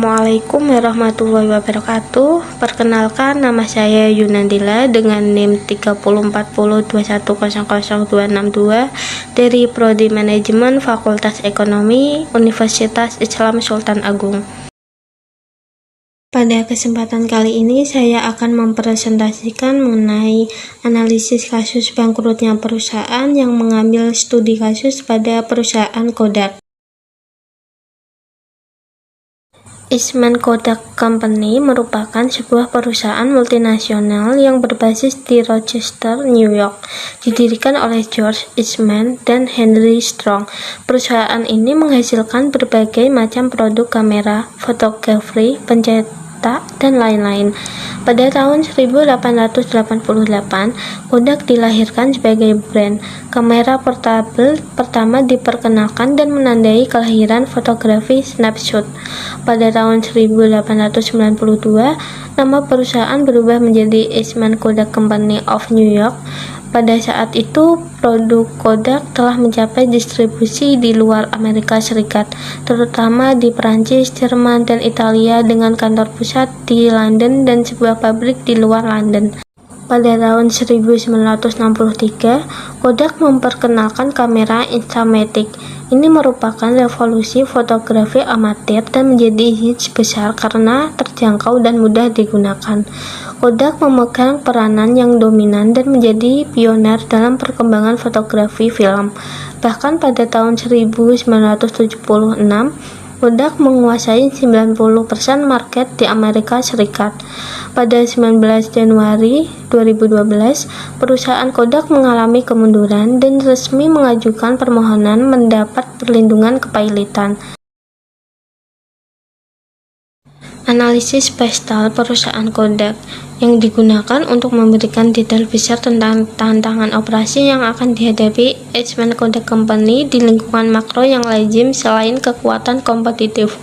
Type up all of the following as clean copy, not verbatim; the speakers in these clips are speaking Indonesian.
Assalamualaikum warahmatullahi wabarakatuh. Perkenalkan, nama saya Yunandila dengan NIM 304021000262 dari Prodi Manajemen Fakultas Ekonomi Universitas Islam Sultan Agung. Pada kesempatan kali ini saya akan mempresentasikan mengenai analisis kasus bangkrutnya perusahaan yang mengambil studi kasus pada perusahaan Kodak. Eastman Kodak Company merupakan sebuah perusahaan multinasional yang berbasis di Rochester, New York, didirikan oleh George Eastman dan Henry Strong. Perusahaan ini menghasilkan berbagai macam produk kamera, fotografi, pencetak, dan lain-lain. Pada tahun 1888, Kodak dilahirkan sebagai brand kamera portabel pertama diperkenalkan dan menandai kelahiran fotografi snapshot. Pada tahun 1892, nama perusahaan berubah menjadi Eastman Kodak Company of New York. Pada saat itu, produk Kodak telah mencapai distribusi di luar Amerika Serikat, terutama di Perancis, Jerman, dan Italia dengan kantor pusat di London dan sebuah pabrik di luar London. Pada tahun 1963, Kodak memperkenalkan kamera Instamatic. Ini merupakan revolusi fotografi amatir dan menjadi hits besar karena terjangkau dan mudah digunakan. Kodak memegang peranan yang dominan dan menjadi pioner dalam perkembangan fotografi film. Bahkan pada tahun 1976, Kodak menguasai 90% market di Amerika Serikat. Pada 19 Januari 2012, perusahaan Kodak mengalami kemunduran dan resmi mengajukan permohonan mendapat perlindungan kepailitan. Analisis pastel perusahaan Kodak yang digunakan untuk memberikan detail besar tentang tantangan operasi yang akan dihadapi Eastman Kodak Company di lingkungan makro yang lazim selain kekuatan kompetitif.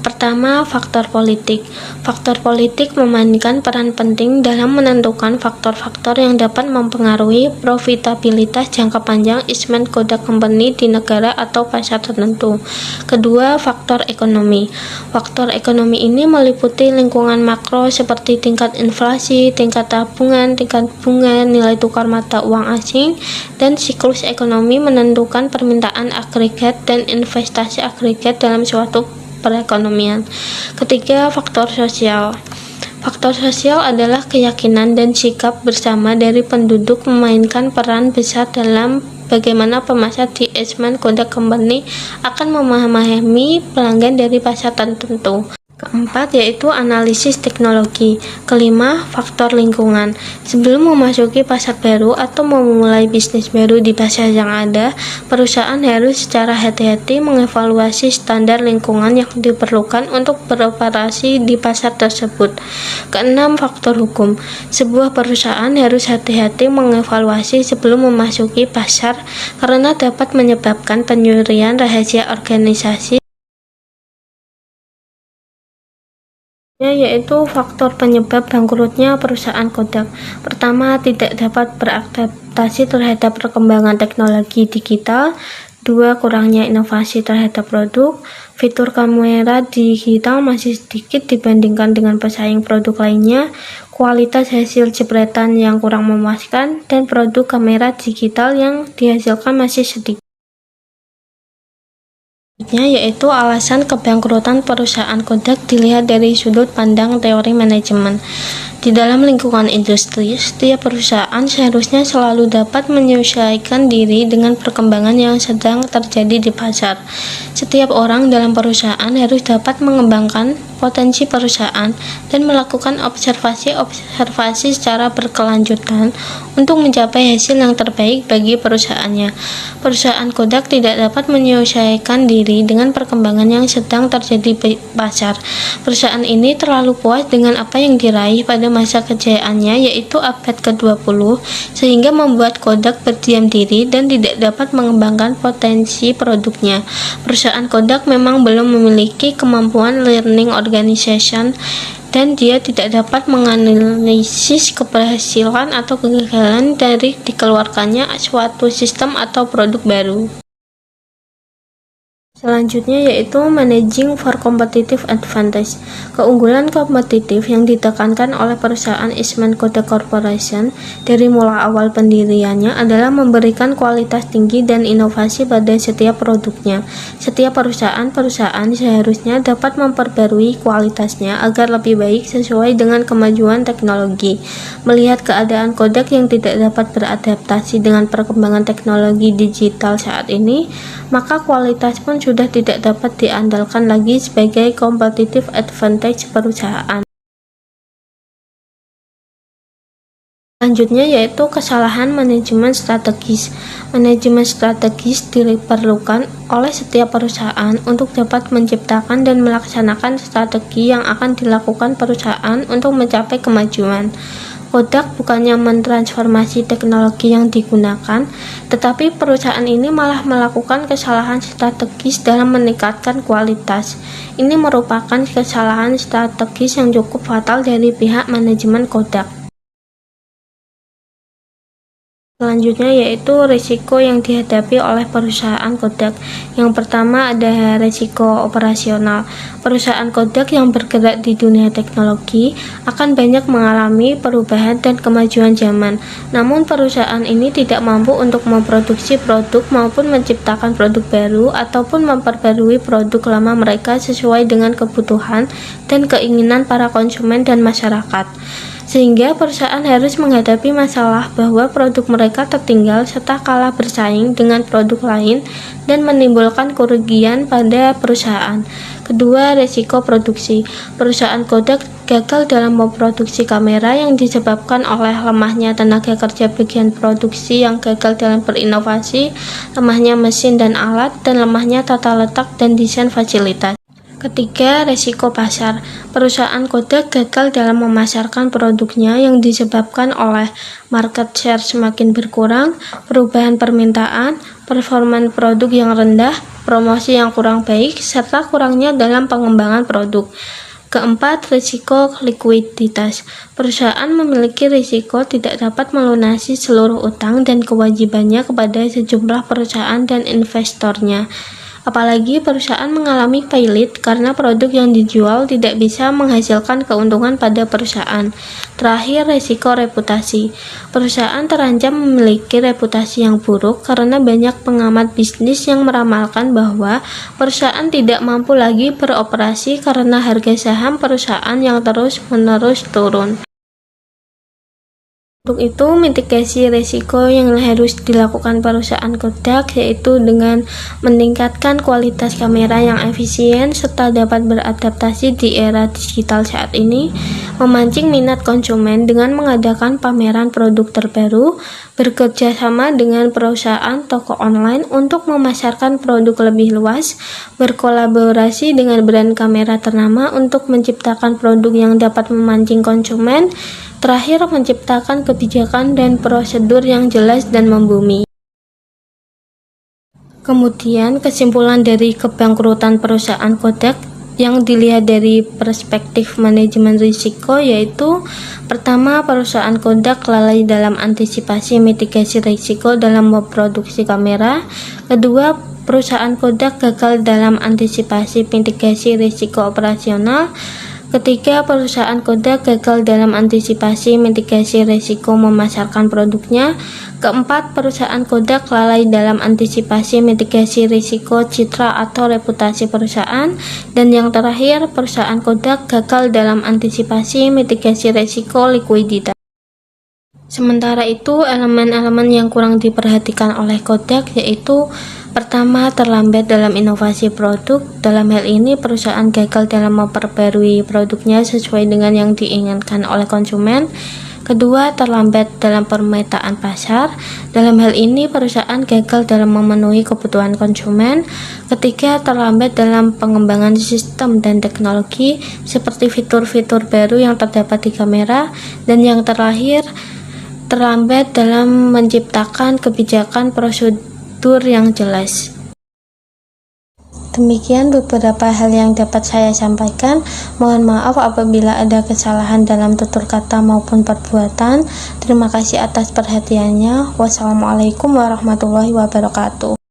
Pertama, faktor politik. Faktor politik memainkan peran penting dalam menentukan faktor-faktor yang dapat mempengaruhi profitabilitas jangka panjang Eastman Kodak Company di negara atau pasar tertentu. Kedua, faktor ekonomi. Faktor ekonomi ini meliputi lingkungan makro seperti tingkat inflasi, tingkat tabungan, tingkat bunga, nilai tukar mata uang asing, dan siklus ekonomi menentukan permintaan agregat dan investasi agregat dalam suatu perekonomian. Ketiga, faktor sosial. Faktor sosial adalah keyakinan dan sikap bersama dari penduduk memainkan peran besar dalam bagaimana pemasar di Eastman Kodak Company akan memahami pelanggan dari pasar tertentu. Keempat, yaitu analisis teknologi. Kelima, faktor lingkungan. Sebelum memasuki pasar baru atau memulai bisnis baru di pasar yang ada, perusahaan harus secara hati-hati mengevaluasi standar lingkungan yang diperlukan untuk beroperasi di pasar tersebut. Keenam, faktor hukum. Sebuah perusahaan harus hati-hati mengevaluasi sebelum memasuki pasar karena dapat menyebabkan penyurian rahasia organisasi, yaitu faktor penyebab bangkrutnya perusahaan Kodak. Pertama, tidak dapat beradaptasi terhadap perkembangan teknologi digital. Dua, kurangnya inovasi terhadap produk. Fitur kamera digital masih sedikit dibandingkan dengan pesaing produk lainnya. Kualitas hasil jepretan yang kurang memuaskan, dan produk kamera digital yang dihasilkan masih sedikit. Yaitu alasan kebangkrutan perusahaan Kodak dilihat dari sudut pandang teori manajemen. Di dalam lingkungan industri, setiap perusahaan seharusnya selalu dapat menyesuaikan diri dengan perkembangan yang sedang terjadi di pasar. Setiap orang dalam perusahaan harus dapat mengembangkan potensi perusahaan dan melakukan observasi secara berkelanjutan untuk mencapai hasil yang terbaik bagi perusahaannya. Perusahaan Kodak tidak dapat menyesuaikan diri dengan perkembangan yang sedang terjadi di pasar. Perusahaan ini terlalu puas dengan apa yang diraih pada masa kejayaannya, yaitu abad ke-20, sehingga membuat Kodak berdiam diri dan tidak dapat mengembangkan potensi produknya. Perusahaan Kodak memang belum memiliki kemampuan learning organization dan dia tidak dapat menganalisis keberhasilan atau kegagalan dari dikeluarkannya suatu sistem atau produk baru. Selanjutnya yaitu managing for competitive advantage. Keunggulan kompetitif yang ditekankan oleh perusahaan Eastman Kodak Corporation dari mulai awal pendiriannya adalah memberikan kualitas tinggi dan inovasi pada setiap produknya. Setiap perusahaan seharusnya dapat memperbarui kualitasnya agar lebih baik sesuai dengan kemajuan teknologi. Melihat keadaan Kodak yang tidak dapat beradaptasi dengan perkembangan teknologi digital saat ini, maka kualitas pun sudah tidak dapat diandalkan lagi sebagai competitive advantage perusahaan. Selanjutnya yaitu kesalahan manajemen strategis. Manajemen strategis diperlukan oleh setiap perusahaan untuk dapat menciptakan dan melaksanakan strategi yang akan dilakukan perusahaan untuk mencapai kemajuan. Kodak bukannya mentransformasi teknologi yang digunakan, tetapi perusahaan ini malah melakukan kesalahan strategis dalam meningkatkan kualitas. Ini merupakan kesalahan strategis yang cukup fatal dari pihak manajemen Kodak. Selanjutnya yaitu risiko yang dihadapi oleh perusahaan Kodak. Yang pertama ada risiko operasional. Perusahaan Kodak yang bergerak di dunia teknologi akan banyak mengalami perubahan dan kemajuan zaman. Namun perusahaan ini tidak mampu untuk memproduksi produk maupun menciptakan produk baru ataupun memperbarui produk lama mereka sesuai dengan kebutuhan dan keinginan para konsumen dan masyarakat. Sehingga perusahaan harus menghadapi masalah bahwa produk mereka tertinggal serta kalah bersaing dengan produk lain dan menimbulkan kerugian pada perusahaan. Kedua, risiko produksi. Perusahaan Kodak gagal dalam memproduksi kamera yang disebabkan oleh lemahnya tenaga kerja bagian produksi yang gagal dalam berinovasi, lemahnya mesin dan alat, dan lemahnya tata letak dan desain fasilitas. Ketiga, resiko pasar. Perusahaan Kodak gagal dalam memasarkan produknya yang disebabkan oleh market share semakin berkurang, perubahan permintaan, performa produk yang rendah, promosi yang kurang baik, serta kurangnya dalam pengembangan produk. Keempat, risiko likuiditas. Perusahaan memiliki risiko tidak dapat melunasi seluruh utang dan kewajibannya kepada sejumlah perusahaan dan investornya. Apalagi perusahaan mengalami pailit karena produk yang dijual tidak bisa menghasilkan keuntungan pada perusahaan. Terakhir, risiko reputasi. Perusahaan terancam memiliki reputasi yang buruk karena banyak pengamat bisnis yang meramalkan bahwa perusahaan tidak mampu lagi beroperasi karena harga saham perusahaan yang terus-menerus turun. Untuk itu, mitigasi risiko yang harus dilakukan perusahaan Kodak yaitu dengan meningkatkan kualitas kamera yang efisien serta dapat beradaptasi di era digital saat ini, memancing minat konsumen dengan mengadakan pameran produk terbaru, bekerja sama dengan perusahaan toko online untuk memasarkan produk lebih luas, berkolaborasi dengan brand kamera ternama untuk menciptakan produk yang dapat memancing konsumen. Terakhir, menciptakan kebijakan dan prosedur yang jelas dan membumi. Kemudian, kesimpulan dari kebangkrutan perusahaan Kodak yang dilihat dari perspektif manajemen risiko yaitu: pertama, perusahaan Kodak lalai dalam antisipasi mitigasi risiko dalam memproduksi kamera. Kedua, perusahaan Kodak gagal dalam antisipasi mitigasi risiko operasional. Ketiga, perusahaan Kodak gagal dalam antisipasi mitigasi risiko memasarkan produknya. Keempat, perusahaan Kodak lalai dalam antisipasi mitigasi risiko citra atau reputasi perusahaan. Dan yang terakhir, perusahaan Kodak gagal dalam antisipasi mitigasi risiko likuiditas. Sementara itu, elemen-elemen yang kurang diperhatikan oleh Kodak yaitu: pertama, terlambat dalam inovasi produk. Dalam hal ini, perusahaan gagal dalam memperbarui produknya sesuai dengan yang diinginkan oleh konsumen. Kedua, terlambat dalam pemetaan pasar. Dalam hal ini, perusahaan gagal dalam memenuhi kebutuhan konsumen. Ketiga, terlambat dalam pengembangan sistem dan teknologi seperti fitur-fitur baru yang terdapat di kamera. Dan yang terakhir, terlambat dalam menciptakan kebijakan prosedur yang jelas. Demikian beberapa hal yang dapat saya sampaikan. Mohon maaf apabila ada kesalahan dalam tutur kata maupun perbuatan. Terima kasih atas perhatiannya. Wassalamualaikum warahmatullahi wabarakatuh.